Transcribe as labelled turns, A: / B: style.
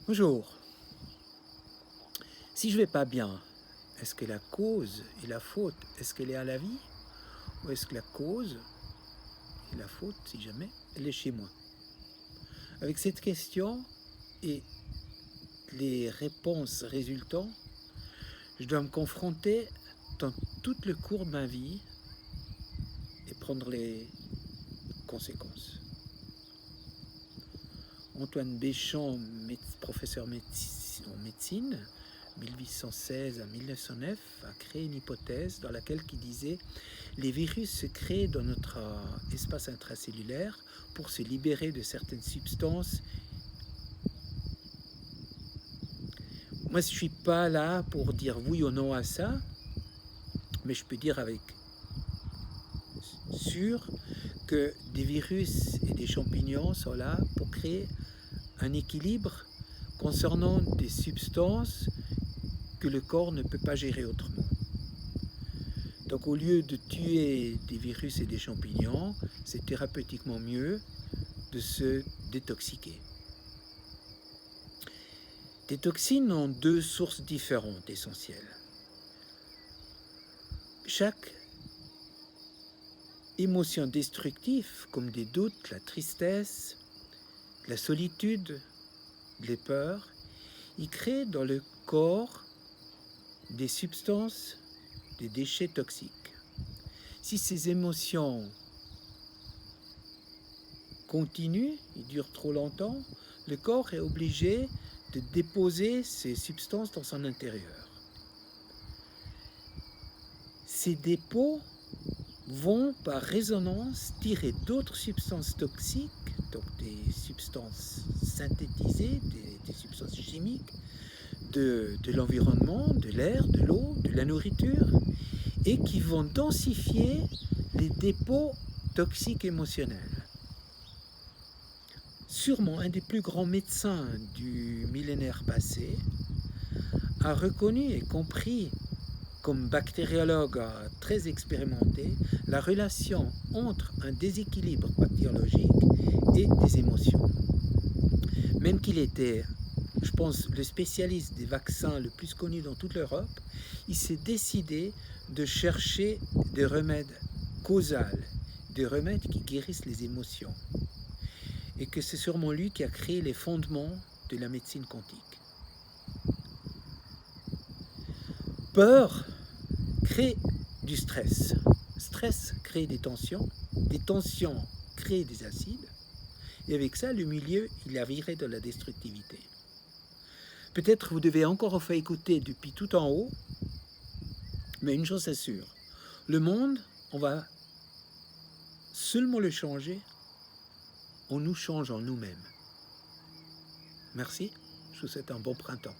A: Bonjour. Si je vais pas bien, est-ce que la cause et la faute, est-ce qu'elle est à la vie? Ou est-ce que la cause et la faute, si jamais, elle est chez moi? Avec cette question et les réponses résultant, je dois me confronter dans tout le cours de ma vie et prendre les conséquences. Antoine Béchamp, professeur en médecine, 1816 à 1909, a créé une hypothèse dans laquelle il disait les virus se créent dans notre espace intracellulaire pour se libérer de certaines substances. Moi, je ne suis pas là pour dire oui ou non à ça, mais je peux dire avec sûr que des virus et des champignons sont là pour créer un équilibre concernant des substances que le corps ne peut pas gérer autrement. Donc au lieu de tuer des virus et des champignons, c'est thérapeutiquement mieux de se détoxiquer. Des toxines ont deux sources différentes essentielles. Chaque émotion destructive, comme des doutes, la tristesse, la solitude, les peurs, y crée dans le corps des substances, des déchets toxiques. Si ces émotions continuent et durent trop longtemps, le corps est obligé de déposer ces substances dans son intérieur. Ces dépôts vont par résonance tirer d'autres substances toxiques, donc des substances synthétisées, des substances chimiques, de l'environnement, de l'air, de l'eau, de la nourriture, et qui vont densifier les dépôts toxiques émotionnels. Sûrement un des plus grands médecins du millénaire passé a reconnu et compris, comme bactériologue très expérimenté, la relation entre un déséquilibre bactériologique et des émotions. Même qu'il était, je pense, le spécialiste des vaccins le plus connu dans toute l'Europe, il s'est décidé de chercher des remèdes causaux, des remèdes qui guérissent les émotions. Et que c'est sûrement lui qui a créé les fondements de la médecine quantique. Peur crée du stress. Stress crée des tensions créent des acides, et avec ça, le milieu, il a viré de la destructivité. Peut-être vous devez encore faire écouter depuis tout en haut, mais une chose est sûre, le monde, on va seulement le changer en nous changeant nous-mêmes. Merci, je vous souhaite un bon printemps.